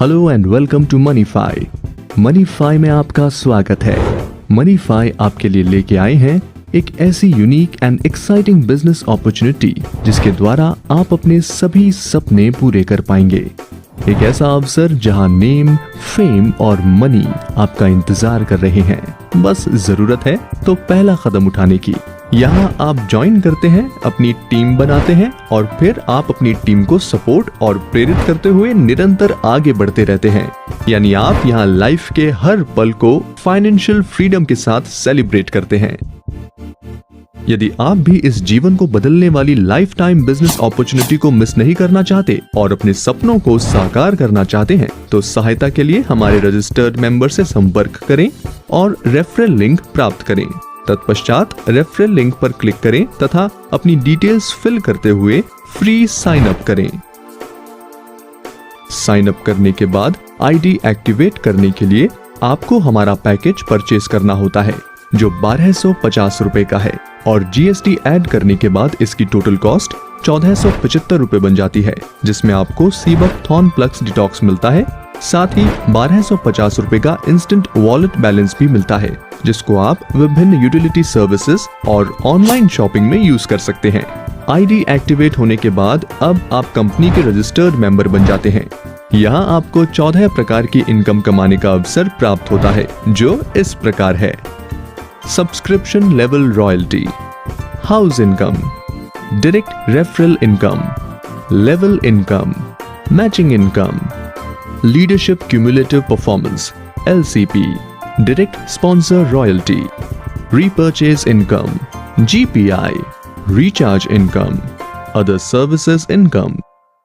Hello and welcome to Moneyfy. Moneyfy में आपका स्वागत है। मनीफाई आपके लिए लेके आए हैं एक ऐसी unique and exciting business opportunity जिसके द्वारा आप अपने सभी सपने पूरे कर पाएंगे। एक ऐसा अवसर जहां नेम, फेम और मनी आपका इंतजार कर रहे हैं। बस जरूरत है तो पहला कदम उठाने की। यहाँ आप ज्वाइन करते हैं, अपनी टीम बनाते हैं और फिर आप अपनी टीम को सपोर्ट और प्रेरित करते हुए निरंतर आगे बढ़ते रहते हैं। यानी आप यहाँ लाइफ के हर पल को फाइनेंशियल फ्रीडम के साथ सेलिब्रेट करते हैं। यदि आप भी इस जीवन को बदलने वाली लाइफ टाइम बिजनेस अपॉर्चुनिटी को मिस नहीं करना चाहते और अपने सपनों को साकार करना चाहते हैं, तो सहायता के लिए हमारे रजिस्टर्ड मेंबर से संपर्क करें और रेफरल लिंक प्राप्त करें। तत्पश्चात रेफरल लिंक पर क्लिक करें तथा अपनी डिटेल्स फिल करते हुए फ्री साइन अप करें। साइन अप करने के बाद आईडी एक्टिवेट करने के लिए आपको हमारा पैकेज परचेज करना होता है, जो 1250 रुपए का है और जीएसटी ऐड करने के बाद इसकी टोटल कॉस्ट 1475 रुपए बन जाती है, जिसमें आपको सीबक थॉर्न प्लक्स डिटॉक्स मिलता है। साथ ही 1250 रुपए का इंस्टेंट वॉलेट बैलेंस भी मिलता है, जिसको आप विभिन्न यूटिलिटी सर्विसेज और ऑनलाइन शॉपिंग में यूज कर सकते हैं। आईडी एक्टिवेट होने के बाद अब आप कंपनी के रजिस्टर्ड मेंबर बन जाते हैं। यहाँ आपको 14 प्रकार की इनकम कमाने का अवसर प्राप्त होता है, जो इस प्रकार है: subscription level royalty, house income, direct referral income, level income, matching income, leadership cumulative performance LCP, direct sponsor royalty, repurchase income, GPI, recharge income, other services income,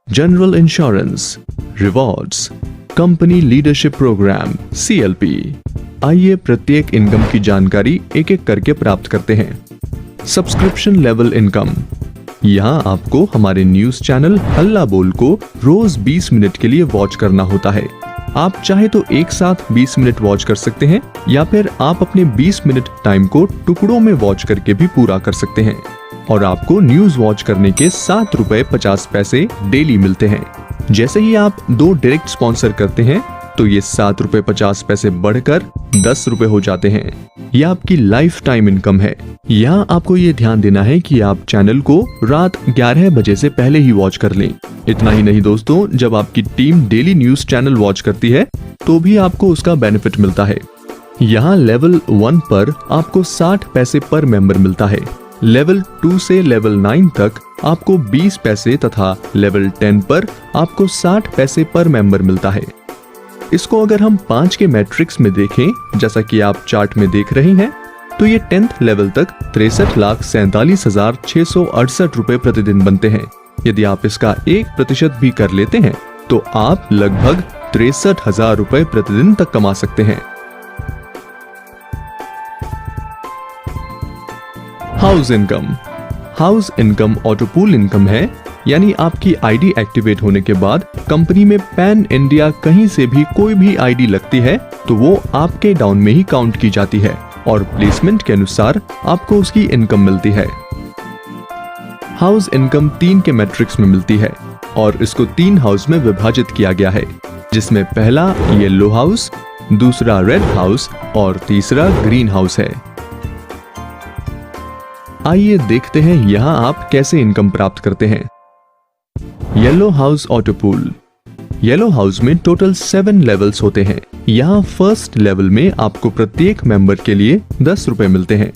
general insurance, rewards, company leadership programme CLP। आइए प्रत्येक income की जानकारी एक एक करके प्राप्त करते हैं। सब्सक्रिप्शन लेवल इनकम, यहाँ आपको हमारे न्यूज चैनल हल्ला बोल को रोज 20 मिनट के लिए वॉच करना होता है। आप चाहे तो एक साथ 20 मिनट वॉच कर सकते हैं या फिर आप अपने 20 मिनट टाइम को टुकड़ों में वॉच करके भी पूरा कर सकते हैं। और आपको न्यूज वॉच करने के 7 रुपए 50 पैसे डेली मिलते हैं। जैसे ही आप 2 डायरेक्ट स्पॉन्सर करते हैं तो ये 7 रुपए 50 पैसे बढ़कर 10 रुपए हो जाते हैं। यह आपकी लाइफ टाइम इनकम है। यहाँ आपको ये ध्यान देना है कि आप चैनल को रात 11 बजे से पहले ही वॉच कर लें। इतना ही नहीं दोस्तों, जब आपकी team daily news channel watch करती है तो भी आपको उसका बेनिफिट मिलता है। यहाँ लेवल 1 पर आपको 60 पैसे पर मेंबर मिलता है। लेवल 2 से लेवल 9 तक आपको 20 पैसे तथा लेवल 10 पर आपको 60 पैसे पर मेंबर मिलता है। इसको अगर हम 5 के मैट्रिक्स में देखें, जैसा कि आप चार्ट में देख रहे हैं, तो ये 10th लेवल तक 63,47,668 रुपए प्रतिदिन बनते हैं। यदि आप इसका 1% भी कर लेते हैं तो आप लगभग 63,000 रुपए प्रतिदिन तक कमा सकते हैं। House income, house income autopool income है। यानी आपकी आईडी एक्टिवेट होने के बाद कंपनी में पैन इंडिया कहीं से भी कोई भी आईडी लगती है तो वो आपके डाउन में ही काउंट की जाती है और प्लेसमेंट के अनुसार आपको उसकी इनकम मिलती है। हाउस इनकम 3 के मैट्रिक्स में मिलती है और इसको 3 हाउस में विभाजित किया गया है, जिसमें पहला येलो हाउस, दूसरा रेड हाउस और तीसरा ग्रीन हाउस है। आइए देखते हैं यहाँ आप कैसे इनकम प्राप्त करते हैं। Yellow house autopool. Yellow house में टोटल 7 लेवल्स होते हैं। यहाँ फर्स्ट लेवल में आपको प्रत्येक मेंबर के लिए 10 रुपए मिलते हैं।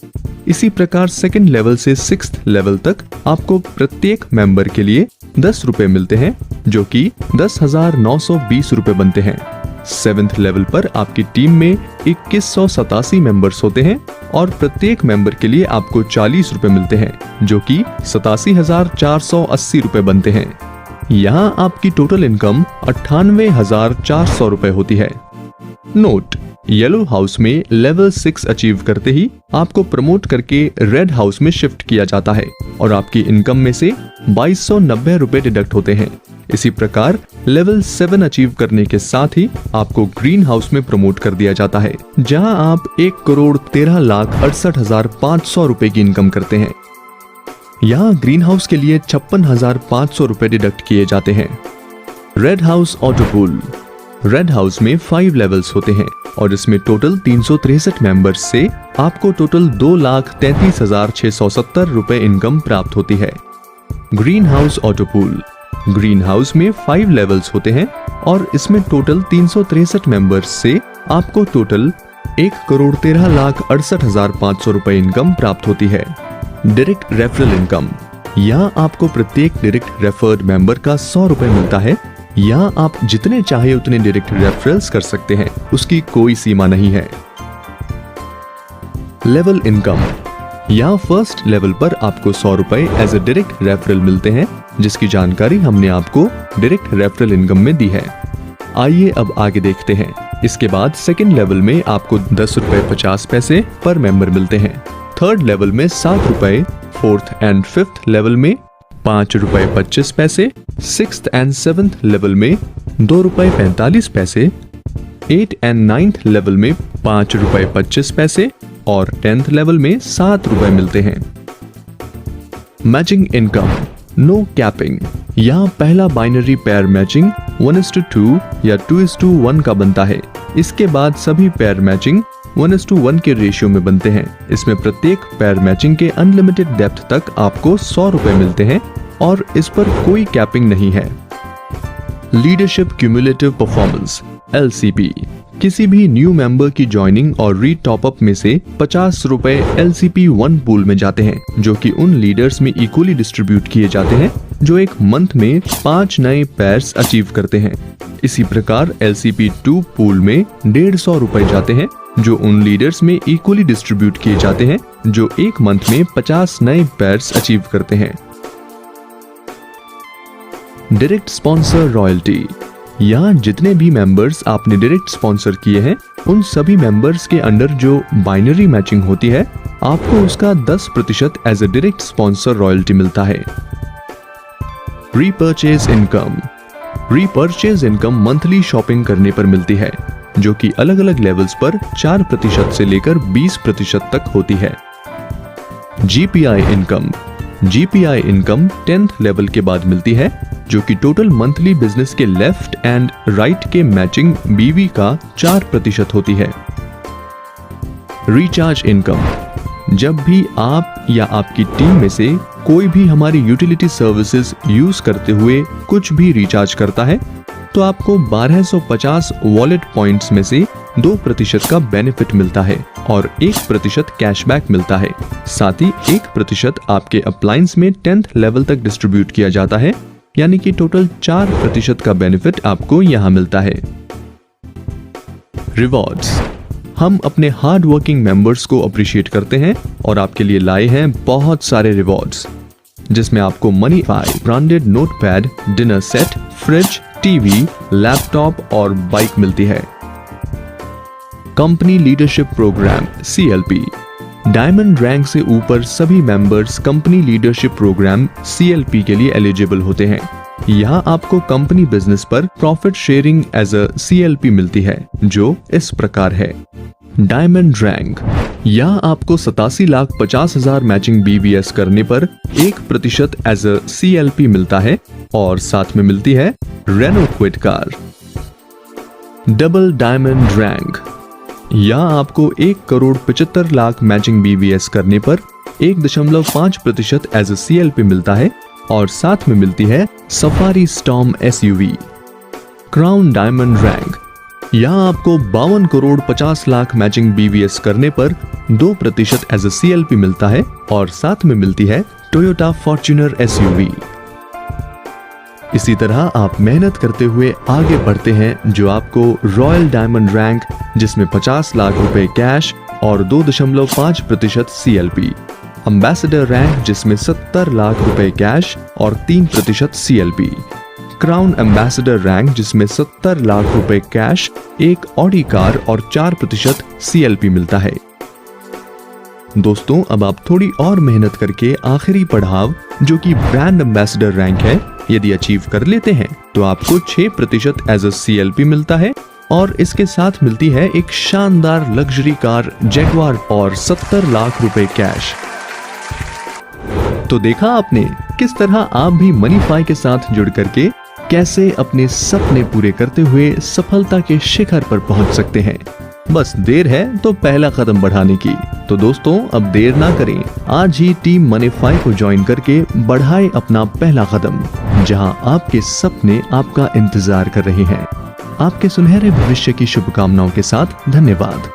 इसी प्रकार सेकंड लेवल से 6th लेवल तक आपको प्रत्येक मेंबर के लिए 10 रुपए मिलते हैं, जो कि 10,920 रुपए बनते हैं। 7th लेवल पर आपकी टीम में 2187 मेंबर्स होते हैं और प्रत्येक मेंबर के लिए आपको 40 रुपए मिलते हैं, जो कि 87,480 रुपए बनते हैं। यहाँ आपकी टोटल इनकम 98,400 रुपए होती है। नोट: येलो हाउस में लेवल 6 अचीव करते ही आपको प्रमोट करके रेड हाउस में शिफ्ट किया जाता है और आपकी इनकम में से 2290 रुपए डिडक्ट होते हैं। इसी प्रकार लेवल 7 अचीव करने के साथ ही आपको ग्रीन हाउस में प्रमोट कर दिया जाता है, जहां आप 1,13,68,500 रुपए की इनकम करते हैं। यहाँ ग्रीन हाउस के लिए 56,500 रुपए डिडक्ट किए जाते हैं। Red house autopool. Red house में 5 लेवल्स होते हैं और इसमें टोटल 363 मेंबर्स से आपको टोटल 2,33,670 रुपए इनकम प्राप्त होती है। Green house auto pool, green house में 5 लेवल्स होते हैं और इसमें टोटल 363 मेंबर्स से आपको टोटल 1,13,68,500 रुपए इनकम प्राप्त होती है। डायरेक्ट रेफरल इनकम, यहाँ आपको प्रत्येक डायरेक्ट रेफर्ड मेंबर का 100 रुपए मिलता है। यहाँ आप जितने चाहे उतने डायरेक्ट रेफरल्स कर सकते हैं, उसकी कोई सीमा नहीं है। लेवल इनकम, यहाँ फर्स्ट लेवल पर आपको 100 रुपए एज ए डायरेक्ट रेफरल मिलते हैं, जिसकी जानकारी हमने आपको डायरेक्ट रेफरल इनकम में दी है। आइए अब आगे देखते हैं। इसके बाद सेकंड लेवल में आपको 10 रुपए 50 पैसे पर मेंबर मिलते हैं। थर्ड लेवल में 7 रुपए, फोर्थ एंड फिफ्थ लेवल में 5 रुपए 25 पैसे, सिक्स्थ एंड सेवंथ लेवल में 2 रुपए 45 पैसे, 8 एंड 9th लेवल में 5 रुपए 25 पैसे और 10th लेवल में 7 रुपए मिलते हैं। मैचिंग इनकम, नो कैपिंग, यहाँ पहला बाइनरी पेयर मैचिंग 1:2 या 2:1 का बनता है। इसके बाद सभी पेयर मैचिंग 1:1 के रेशियो में बनते हैं। इसमें प्रत्येक पेयर मैचिंग के अनलिमिटेड डेप्थ तक आपको 100 रुपए मिलते हैं और इस पर कोई कैपिंग नहीं है। लीडरशिप क्यूमुलेटिव परफॉर्मेंस LCP, किसी भी न्यू मेंबर की ज्वाइनिंग और री टॉप अप में से 50 रुपए LCP 1 पूल में जाते हैं, जो कि उन लीडर्स में इक्वली डिस्ट्रीब्यूट किए जाते हैं जो एक मंथ में 5 नए पेयर्स अचीव करते हैं। इसी प्रकार LCP 2 पूल में 150 रुपए जाते हैं, जो उन लीडर्स में इक्वली डिस्ट्रीब्यूट किए जाते हैं जो एक मंथ में 50 नए पेयर्स अचीव करते हैं। डायरेक्ट स्पॉन्सर रॉयल्टी, यहाँ जितने भी मेंबर्स आपने डायरेक्ट स्पॉन्सर किए हैं, उन सभी मेंबर्स के अंडर जो बाइनरी मैचिंग होती है, आपको उसका 10% as a direct sponsor royalty मिलता है। Repurchase income, repurchase income monthly shopping करने पर मिलती है, जो कि अलग अलग लेवल्स पर 4% से लेकर 20% तक होती है। GPI income, GPI income 10th level के बाद मिलती है, जो कि टोटल मंथली बिजनेस के लेफ्ट एंड राइट के मैचिंग BV का 4% होती है। रिचार्ज इनकम, जब भी आप या आपकी टीम में से कोई भी हमारी यूटिलिटी सर्विसेज यूज करते हुए कुछ भी रिचार्ज करता है, तो आपको 1250 वॉलेट पॉइंट्स में से 2% का बेनिफिट मिलता है और 1% कैशबैक मिलता है। साथ ही 1% आपके अप्लायंस में 10th लेवल तक डिस्ट्रीब्यूट किया जाता है, यानी कि टोटल 4% का बेनिफिट आपको यहाँ मिलता है। रिवॉर्ड्स, हम अपने हार्ड वर्किंग मेंबर्स को अप्रिशिएट करते हैं और आपके लिए लाए हैं बहुत सारे रिवॉर्ड्स, जिसमें आपको MoneyFi branded notepad, dinner set, fridge, TV, laptop और बाइक मिलती है। Company leadership programme CLP, diamond rank से ऊपर सभी members company leadership programme CLP के लिए एलिजिबल होते हैं। यहाँ आपको कंपनी बिजनेस पर profit sharing as a CLP मिलती है, जो इस प्रकार है। डायमंड रैंक, यहाँ आपको 87,50,000 मैचिंग BVS करने पर 1% एज अ CLP मिलता है और साथ में मिलती है Renault Kwid car. Double diamond rank, यहाँ आपको 1,75,00,000 मैचिंग BVS करने पर 1.5% एज अ CLP मिलता है और साथ में मिलती है safari storm SUV। Crown diamond rank, यहाँ आपको 52,50,00,000 मैचिंग BVS करने पर 2% एज अ CLP मिलता है और साथ में मिलती है टोयोटा फॉर्च्यूनर SUV। इसी तरह आप मेहनत करते हुए आगे बढ़ते हैं, जो आपको रॉयल डायमंड रैंक, जिसमें 50 लाख रुपए कैश और 2.5% CLP, एम्बेसडर रैंक जिसमें 70 लाख रुपए कैश और 3% CLP, क्राउन एम्बेसडर रैंक जिसमें 70 लाख रुपए कैश, एक ऑडी कार और 4% CLP मिलता है। दोस्तों, अब आप थोड़ी और मेहनत करके आखिरी पड़ाव, जो कि ब्रांड एम्बेसडर रैंक है, यदि अचीव कर लेते हैं तो आपको 6% एज अ CLP मिलता है और इसके साथ मिलती है एक शानदार लग्जरी कार जैगवार और 70 लाख रुपए कैश। तो देखा आपने किस तरह आप भी MoneyFi के साथ जुड़ करके कैसे अपने सपने पूरे करते हुए सफलता के शिखर पर पहुंच सकते हैं। बस देर है तो पहला कदम बढ़ाने की। तो दोस्तों अब देर ना करें, आज ही टीम मनीफाई को ज्वाइन करके बढ़ाएं अपना पहला कदम, जहां आपके सपने आपका इंतजार कर रहे हैं। आपके सुनहरे भविष्य की शुभकामनाओं के साथ धन्यवाद।